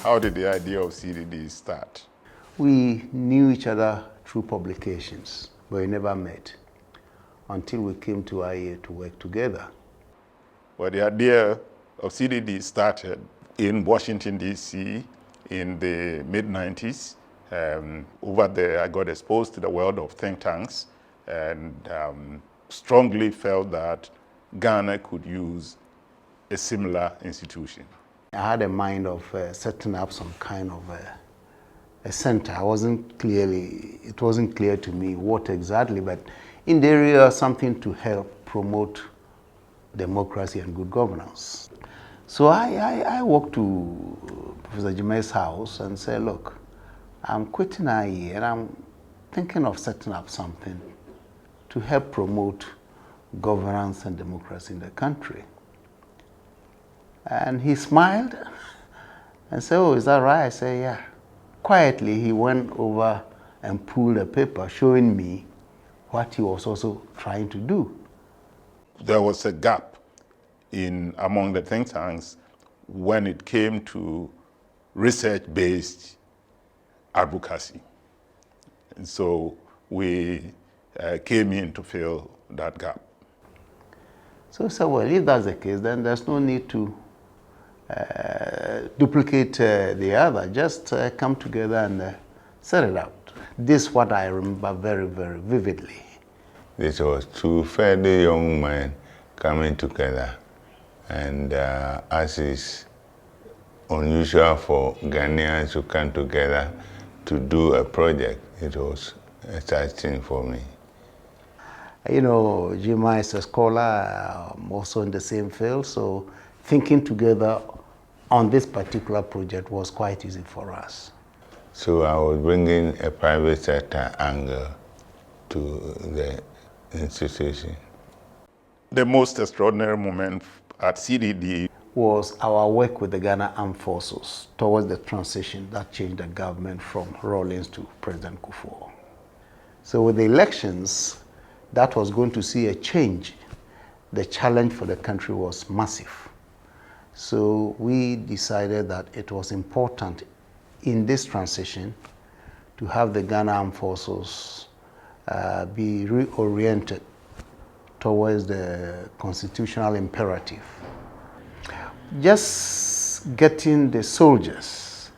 How did the idea of CDD start? We knew each other through publications, but we never met until we came to IA to work together. Well, the idea of CDD started in Washington, D.C. in the mid-90s. Over there, I got exposed to the world of think tanks and strongly felt that Ghana could use a similar institution. I had a mind of setting up some kind of a center. It wasn't clear to me what exactly, but in the area, something to help promote democracy and good governance. So I walked to Professor Jimenez's house and said, look, I'm quitting IE and I'm thinking of setting up something to help promote governance and democracy in the country. And he smiled and said, oh, is that right? I said, yeah. Quietly, he went over and pulled a paper showing me what he was also trying to do. There was a gap among the think tanks when it came to research-based advocacy. And so we came in to fill that gap. So I said, well, if that's the case, then there's no need to duplicate the other. Just come together and set it out. This is what I remember very, very vividly. This was two fairly young men coming together. And as is unusual for Ghanaians to come together to do a project, it was exciting for me. You know, Jima is a scholar, also in the same field, so thinking together on this particular project was quite easy for us. So I was bringing a private sector angle to the institution. The most extraordinary moment at CDD was our work with the Ghana Armed Forces towards the transition that changed the government from Rawlings to President Kufuor. So with the elections, that was going to see a change. The challenge for the country was massive. So we decided that it was important in this transition to have the Ghana Armed Forces be reoriented towards the constitutional imperative. Just getting the soldiers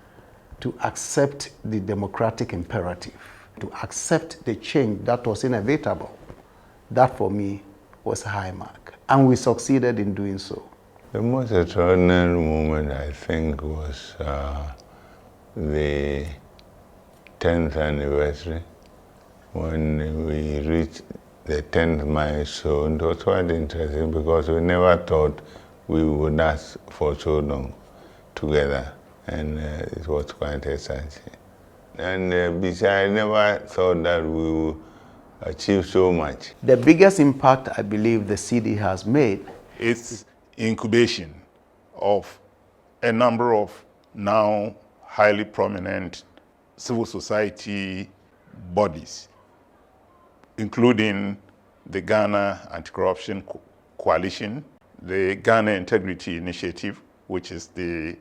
to accept the democratic imperative, to accept the change that was inevitable, that for me was a high mark. And we succeeded in doing so. The most extraordinary moment, I think, was the 10th anniversary, when we reached the 10th milestone. It was quite interesting because we never thought we would last for so long together, and it was quite exciting. And besides, I never thought that we would achieve so much. The biggest impact I believe the CD has made is incubation of a number of now highly prominent civil society bodies, including the Ghana Anti-Corruption Coalition, the Ghana Integrity Initiative, which is the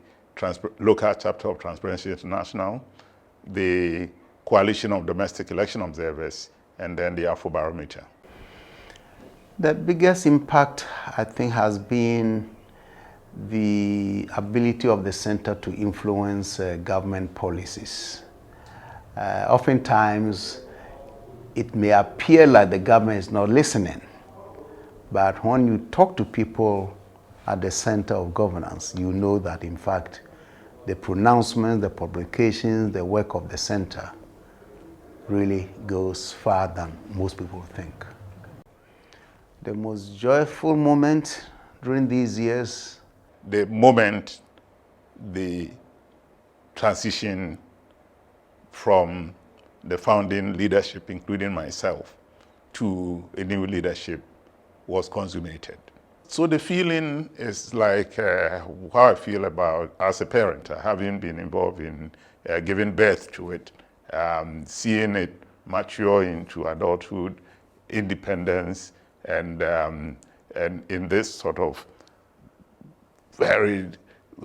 local chapter of Transparency International, the Coalition of Domestic Election Observers, and then the Afrobarometer. The biggest impact, I think, has been the ability of the center to influence government policies. Oftentimes, it may appear like the government is not listening, but when you talk to people at the center of governance, you know that, in fact, the pronouncements, the publications, the work of the center really goes far than most people think. The most joyful moment during these years? The moment the transition from the founding leadership, including myself, to a new leadership was consummated. So the feeling is like how I feel about as a parent, having been involved in giving birth to it, seeing it mature into adulthood, independence, and in this sort of very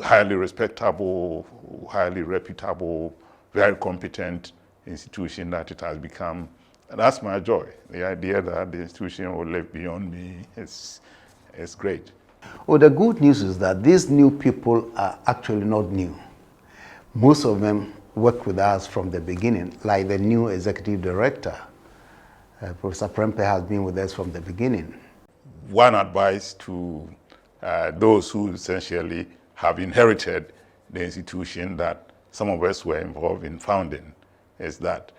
highly respectable, highly reputable, very competent institution that it has become. And that's my joy. The idea that the institution will live beyond me is great. Well, the good news is that these new people are actually not new. Most of them worked with us from the beginning, like the new executive director. Professor Prempe has been with us from the beginning. One advice to those who essentially have inherited the institution that some of us were involved in founding is that?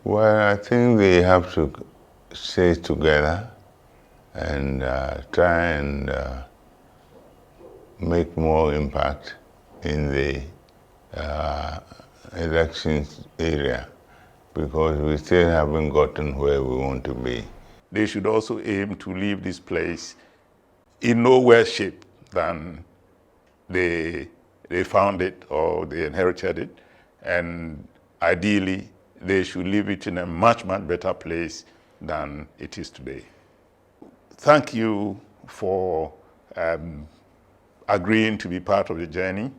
Well, I think they have to stay together and try and make more impact in the elections area, because we still haven't gotten where we want to be. They should also aim to leave this place in no worse shape than they found it or they inherited it. And ideally, they should leave it in a much, much better place than it is today. Thank you for agreeing to be part of the journey.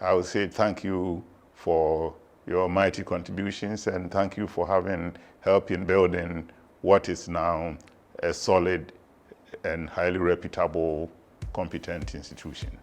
I would say thank you for your mighty contributions, and thank you for helping building what is now a solid and highly reputable, competent institution.